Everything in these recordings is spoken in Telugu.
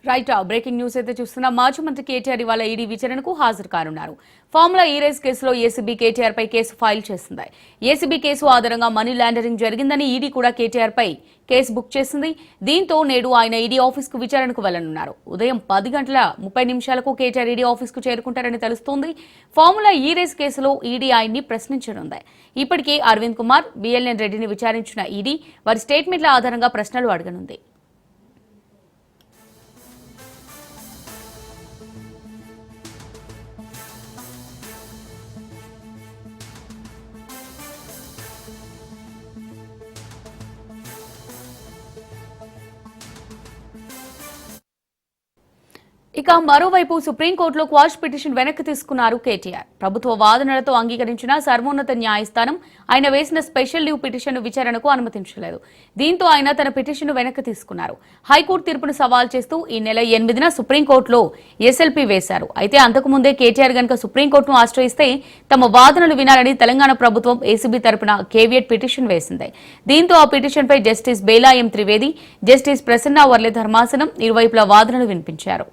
రైట్ బ్రేకింగ్ న్యూస్ అయితే చూస్తున్నా మాజీ మంత్రి కేటీఆర్ ఇవాళ ఈడీ విచారణకు హాజరు కానున్నారు. ఫార్ములా ఈ రేస్ కేసులో ఏసీబీ కేటీఆర్ పై కేసు ఫైల్ చేసింది. ఏసీబీ కేసు ఆధారంగా మనీ లాండరింగ్ జరిగిందని ఈడీ కూడా కేటీఆర్ పై కేసు బుక్ చేసింది. దీంతో నేడు ఆయన ఈడీ ఆఫీస్ కు విచారణకు వెళ్లనున్నారు. ఉదయం 10:30 కేటీఆర్ ఈడీ ఆఫీస్ కు చేరుకుంటారని తెలుస్తోంది. ఫార్ములా ఈ రేస్ కేసులో ఈడీ ఆయన్ని ప్రశ్నించనుంది. ఇప్పటికే అరవింద్ కుమార్, బిఎల్ఎన్ రెడ్డిని విచారించిన ఈడీ వారి స్టేట్మెంట్ల ఆధారంగా ప్రశ్నలు అడగనుంది. ఇక మరోవైపు సుప్రీంకోర్టులో క్వాష్ పిటిషన్ వెనక్కి తీసుకున్నారు కేటీఆర్. ప్రభుత్వ వాదనలతో అంగీకరించిన సర్వోన్నత న్యాయస్థానం ఆయన వేసిన స్పెషల్ లీవ్ పిటిషన్ విచారణకు అనుమతించలేదు. దీంతో ఆయన తన పిటిషన్ వెనక్కి తీసుకున్నారు. హైకోర్టు తీర్పును సవాల్ చేస్తూ ఈ నెల 8న సుప్రీంకోర్టులో ఎస్ఎల్పీ వేశారు. అయితే అంతకుముందే కేటీఆర్ గనుక సుప్రీంకోర్టును ఆశ్రయిస్తే తమ వాదనలు వినాలని తెలంగాణ ప్రభుత్వం ఏసీబీ తరపున కేవియట్ పిటిషన్ వేసింది. దీంతో ఆ పిటిషన్పై జస్టిస్ బేలా ఎం త్రివేది, జస్టిస్ ప్రసన్న వర్లే ధర్మాసనం ఇరువైపుల వాదనలు వినిపించారు.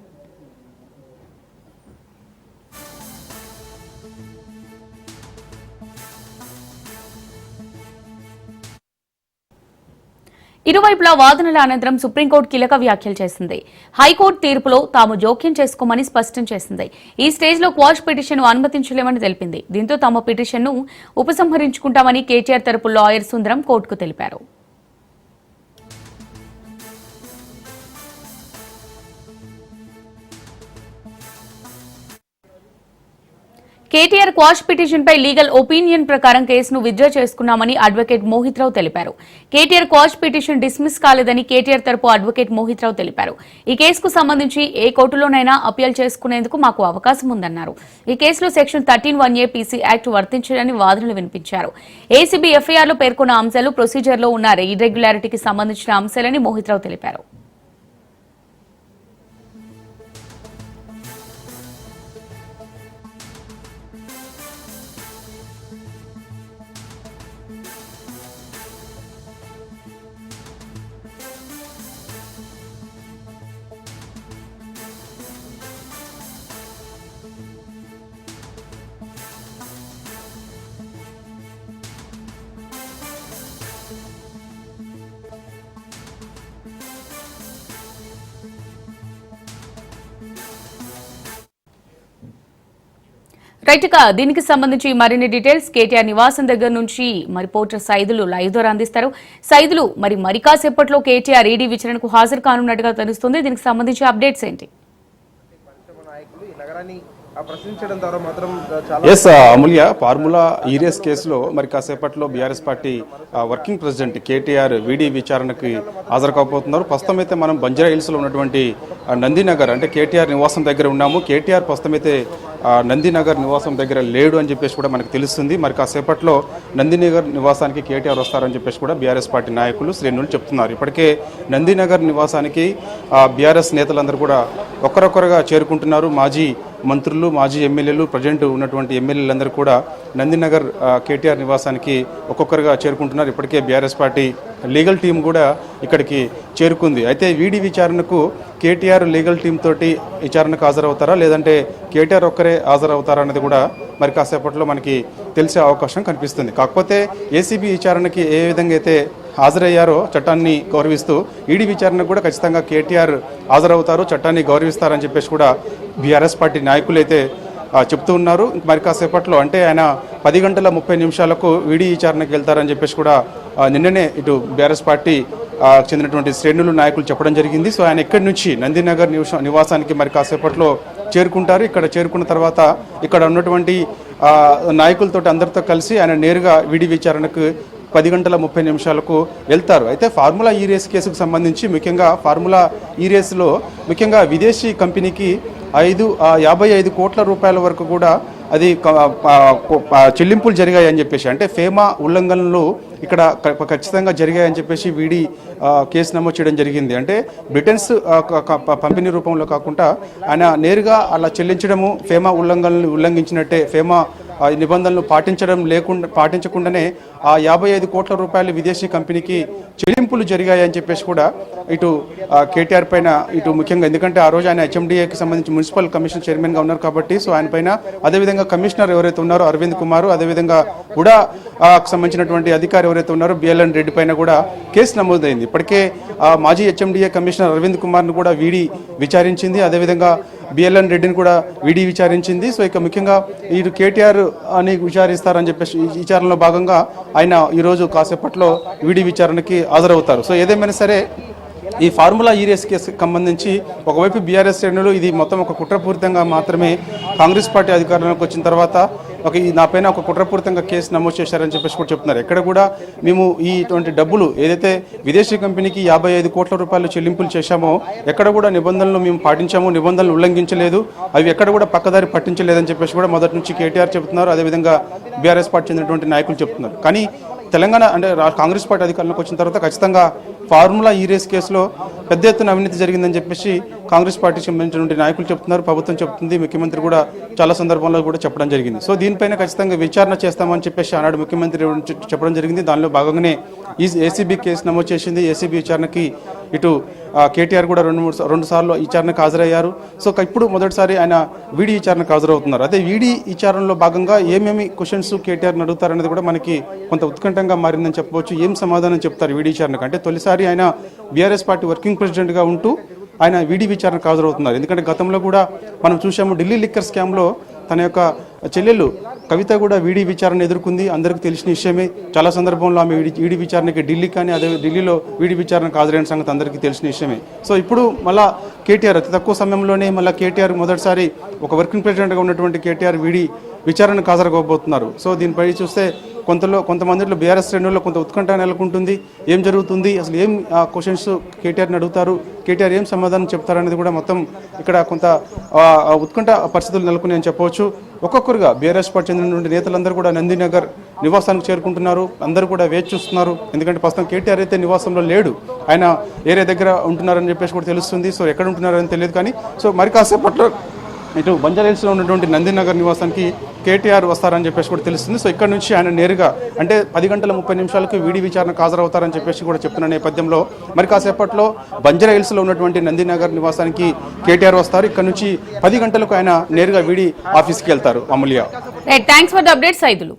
ఇరువైపుల వాదనల అనంతరం సుప్రీంకోర్టు కీలక వ్యాఖ్యలు చేసింది. హైకోర్టు తీర్పులో తాము జోక్యం చేసుకోమని స్పష్టం చేసింది. ఈ స్టేజ్లో క్వాష్ పిటిషన్ను అనుమతించలేమని తెలిపింది. దీంతో తమ పిటిషన్ను ఉపసంహరించుకుంటామని కేటీఆర్ తరపు లాయర్ సుందరం కోర్టుకు తెలిపారు. కేటీఆర్ క్వాష్ పిటిషన్ పై లీగల్ ఒపీనియన్ ప్రకారం కేసును విత్డ్రా చేసుకున్నామని అడ్వకేట్ మోహిత్ రావు తెలిపారు. కేటీఆర్ క్వాష్ పిటిషన్ డిస్మిస్ కాలేదని కేటీఆర్ తరపు అడ్వకేట్ మోహిత్ రావు తెలిపారు. ఈ కేసుకు సంబంధించి ఏ కోర్టులోనైనా అప్పీల్ చేసుకునేందుకు మాకు అవకాశం ఉందన్నారు. ఈ కేసులో సెక్షన్ 13(1)A పీసీ యాక్ట్ వర్తించదని వాదనలు వినిపించారు. ఏసీబీ ఎఫ్ఐఆర్లో పేర్కొన్న అంశాలు ప్రొసీజర్లో ఉన్న ఇర్రెగ్యులారిటీకి సంబంధించిన అంశాలని మోహిత్ రావు తెలిపారు. రైట్ గా దీనికి సంబంధించి మరిన్ని డీటెయిల్స్ కేటీఆర్ నివాసం దగ్గర నుంచి మరి రిపోర్టర్ సైదులు లైవ్ ద్వారా అందిస్తారు. సైదులు మరి కాసేపట్లో కేటీఆర్ ఈడీ విచారణకు హాజరు కానున్నట్టుగా తెలుస్తుంది. దీనికి సంబంధించి అప్డేట్స్ ఏంటి? అమూల్య, ఫార్ములా ఈ రేస్ కేసులో మరి కాసేపట్లో BRS party working president KTR VD విచారణకి హాజరు కాబోతున్నారు. ప్రస్తుతం అయితే మనం బంజారా హిల్స్ లో ఉన్నటువంటి నందినగర్ అంటే కేటీఆర్ నివాసం దగ్గర ఉన్నాము. కేటీఆర్ ప్రస్తుతం అయితే నందినగర్ నివాసం దగ్గర లేడు అని చెప్పేసి కూడా మనకు తెలుస్తుంది. మరి కాసేపట్లో నందినగర్ నివాసానికి కేటీఆర్ వస్తారని చెప్పేసి కూడా బీఆర్ఎస్ పార్టీ నాయకులు శ్రేణులు చెప్తున్నారు. ఇప్పటికే నందినగర్ నివాసానికి బీఆర్ఎస్ నేతలందరూ కూడా ఒక్కరొక్కరుగా చేరుకుంటున్నారు. మాజీ మంత్రులు, మాజీ ఎమ్మెల్యేలు, ప్రజెంట్ ఉన్నటువంటి ఎమ్మెల్యేలందరూ కూడా నందినగర్ కేటీఆర్ నివాసానికి ఒక్కొక్కరుగా చేరుకుంటున్నారు. ఇప్పటికే బీఆర్ఎస్ పార్టీ లీగల్ టీం కూడా ఇక్కడికి చేరుకుంది. అయితే వీడి విచారణకు కేటీఆర్ లీగల్ టీం తోటి విచారణకు హాజరవుతారా లేదంటే కేటీఆర్ ఒక్కరే హాజరవుతారా అనేది కూడా మరి కాసేపట్లో మనకి తెలిసే అవకాశం కనిపిస్తుంది. కాకపోతే ఏసీబీ విచారణకి ఏ విధంగా అయితే హాజరయ్యారో చట్టాన్ని గౌరవిస్తూ ఈడీ విచారణకు కూడా ఖచ్చితంగా కేటీఆర్ హాజరవుతారు, చట్టాన్ని గౌరవిస్తారని చెప్పేసి కూడా బీఆర్ఎస్ పార్టీ నాయకులు అయితే చెప్తూ ఉన్నారు. మరి కాసేపట్లో అంటే ఆయన 10:30 ఈడీ విచారణకు వెళ్తారని చెప్పేసి కూడా నిన్ననే ఇటు బీఆర్ఎస్ పార్టీ చెందినటువంటి శ్రేణులు నాయకులు చెప్పడం జరిగింది. సో ఆయన ఇక్కడి నుంచి నందినగర్ నివాసానికి మరి కాసేపట్లో చేరుకుంటారు. ఇక్కడ చేరుకున్న తర్వాత ఇక్కడ ఉన్నటువంటి నాయకులతో అందరితో కలిసి ఆయన నేరుగా ఈడీ విచారణకు 10:30 వెళ్తారు. అయితే ఫార్ములా ఈ రేస్ కేసుకు సంబంధించి ముఖ్యంగా ఫార్ములా ఈ రేసులో ముఖ్యంగా విదేశీ కంపెనీకి 55 కోట్ల రూపాయల వరకు కూడా అది చెల్లింపులు జరిగాయని చెప్పేసి అంటే ఫేమా ఉల్లంఘనలు ఇక్కడ ఖచ్చితంగా జరిగాయని చెప్పేసి వీడి కేసు నమోదు చేయడం జరిగింది. అంటే బ్రిటన్స్ పంపిణీ రూపంలో కాకుండా ఆయన నేరుగా అలా చెల్లించడము ఫేమా ఉల్లంఘనలు ఉల్లంఘించినట్టే, ఫేమా నిబంధనలు పాటించకుండానే ఆ 55 కోట్ల రూపాయలు విదేశీ కంపెనీకి చెల్లింపులు జరిగాయని చెప్పేసి కూడా ఇటు కేటీఆర్ పైన ఇటు ముఖ్యంగా, ఎందుకంటే ఆ రోజు ఆయన హెచ్ఎండిఏకి సంబంధించి మున్సిపల్ కమిషన్ చైర్మన్గా ఉన్నారు కాబట్టి సో ఆయన పైన, అదేవిధంగా కమిషనర్ ఎవరైతే ఉన్నారో అరవింద్ కుమార్, అదేవిధంగా కూడా సంబంధించినటువంటి అధికారి ఎవరైతే ఉన్నారో బిఎల్ఎన్ రెడ్డి పైన కూడా కేసు నమోదైంది. ఇప్పటికే మాజీ హెచ్ఎండిఏ కమిషనర్ అరవింద్ కుమార్ను కూడా వీడి విచారించింది, అదేవిధంగా బిఎల్ఎన్ రెడ్డిని కూడా వీడి విచారించింది. సో ఇక ముఖ్యంగా వీరు కేటీఆర్ అని విచారిస్తారని చెప్పేసి ఈ విచారణలో భాగంగా ఆయన ఈరోజు కాసేపట్లో వీడి విచారణకి హాజరవుతారు. సో ఏదేమైనా సరే ఈ ఫార్ములా ఈరియస్ కేసుకి సంబంధించి ఒకవైపు బీఆర్ఎస్ శ్రేణులు ఇది మొత్తం ఒక కుట్రపూరితంగా మాత్రమే కాంగ్రెస్ పార్టీ అధికారంలోకి వచ్చిన తర్వాత నా పైన ఒక కుట్రపూరితంగా కేసు నమోదు చేశారని చెప్పేసి కూడా చెప్తున్నారు. ఎక్కడ కూడా మేము ఇటువంటి డబ్బులు ఏదైతే విదేశీ కంపెనీకి 55 కోట్ల రూపాయలు చెల్లింపులు చేశామో ఎక్కడ కూడా నిబంధనలు మేము పాటించాము, నిబంధనలు ఉల్లంఘించలేదు, అవి ఎక్కడ కూడా పక్కదారి పట్టించలేదని చెప్పేసి కూడా మొదటి నుంచి కేటీఆర్ చెబుతున్నారు, అదేవిధంగా బీఆర్ఎస్ పార్టీ చెందినటువంటి నాయకులు చెప్తున్నారు. కానీ తెలంగాణ అంటే కాంగ్రెస్ పార్టీ అధికారంలోకి వచ్చిన తర్వాత ఖచ్చితంగా ఫార్ములా ఈరియస్ కేసులో పెద్ద ఎత్తున అవినీతి జరిగిందని చెప్పేసి కాంగ్రెస్ పార్టీకి సంబంధించినటువంటి నాయకులు చెప్తున్నారు, ప్రభుత్వం చెప్తుంది, ముఖ్యమంత్రి కూడా చాలా సందర్భంలో కూడా చెప్పడం జరిగింది. సో దీనిపైన ఖచ్చితంగా విచారణ చేస్తామని చెప్పేసి ఆనాడు ముఖ్యమంత్రి చెప్పడం జరిగింది. దానిలో భాగంగానే ఈ ఏసీబీ కేసు నమోదు చేసింది. ఏసీబీ విచారణకి ఇటు కేటీఆర్ కూడా రెండు సార్లు విచారణకు హాజరయ్యారు. సో ఇప్పుడు మొదటిసారి ఆయన వీడి విచారణకు హాజరవుతున్నారు. అదే వీడి విచారణలో భాగంగా ఏమేమి క్వశ్చన్స్ కేటీఆర్ని అడుగుతారనేది కూడా మనకి కొంత ఉత్కంఠంగా మారిందని చెప్పవచ్చు. ఏం సమాధానం చెప్తారు వీడి విచారణకు అంటే, తొలిసారి ఆయన బీఆర్ఎస్ పార్టీ వర్కింగ్ ప్రెసిడెంట్గా ఉంటూ ఆయన వీడి విచారణకు హాజరవుతున్నారు. ఎందుకంటే గతంలో కూడా మనం చూసాము, ఢిల్లీ లిక్కర్ స్కామ్లో తన యొక్క చెల్లెలు కవిత కూడా వీడి విచారణ ఎదుర్కొంది, అందరికీ తెలిసిన విషయమే. చాలా సందర్భంలో ఆమె వీడి విచారణకి ఢిల్లీ కానీ అదే ఢిల్లీలో వీడి విచారణకు హాజరైన సంగతి అందరికీ తెలిసిన విషయమే. సో ఇప్పుడు మళ్ళా కేటీఆర్ అతి తక్కువ సమయంలోనే మళ్ళీ కేటీఆర్ మొదటిసారి ఒక వర్కింగ్ ప్రెసిడెంట్గా ఉన్నటువంటి కేటీఆర్ వీడి విచారణకు హాజరుకోబోతున్నారు. సో దీనిపై చూస్తే కొంతమందిలో బీఆర్ఎస్ శ్రేణుల్లో కొంత ఉత్కంఠ నెలకొంటుంది. ఏం జరుగుతుంది, అసలు ఏం క్వశ్చన్స్ కేటీఆర్ని అడుగుతారు, కేటీఆర్ ఏం సమాధానం చెప్తారనేది కూడా మొత్తం ఇక్కడ కొంత ఉత్కంఠ పరిస్థితులు నెలకొన్నాయని చెప్పవచ్చు. ఒక్కొక్కరుగా బీఆర్ఎస్ పార్టీ చెందినటువంటి నేతలందరూ కూడా నందినగర్ నివాసానికి చేరుకుంటున్నారు. అందరూ కూడా వేచి చూస్తున్నారు. ఎందుకంటే ప్రస్తుతం కేటీఆర్ అయితే నివాసంలో లేడు, ఆయన ఏరియా దగ్గర ఉంటున్నారని చెప్పేసి కూడా తెలుస్తుంది. సో ఎక్కడ ఉంటున్నారని తెలియదు. కానీ సో మరి కాసేపట్లో ఇటు బంజారాహిల్స్లో ఉన్నటువంటి నందినగర్ నివాసానికి కేటీఆర్ వస్తారని చెప్పేసి కూడా తెలుస్తుంది. సో ఇక్కడ నుంచి ఆయన నేరుగా అంటే 10:30 వీడి విచారణకు హాజరవుతారని చెప్పేసి కూడా చెప్తున్న నేపథ్యంలో మరి కాసేపట్లో బంజారాహిల్స్లో ఉన్నటువంటి నందినగర్ నివాసానికి కేటీఆర్ వస్తారు. ఇక్కడ నుంచి 10 గంటలకు ఆయన నేరుగా వీడి ఆఫీస్కి వెళ్తారు. Amulya, thanks for the update Saidulu.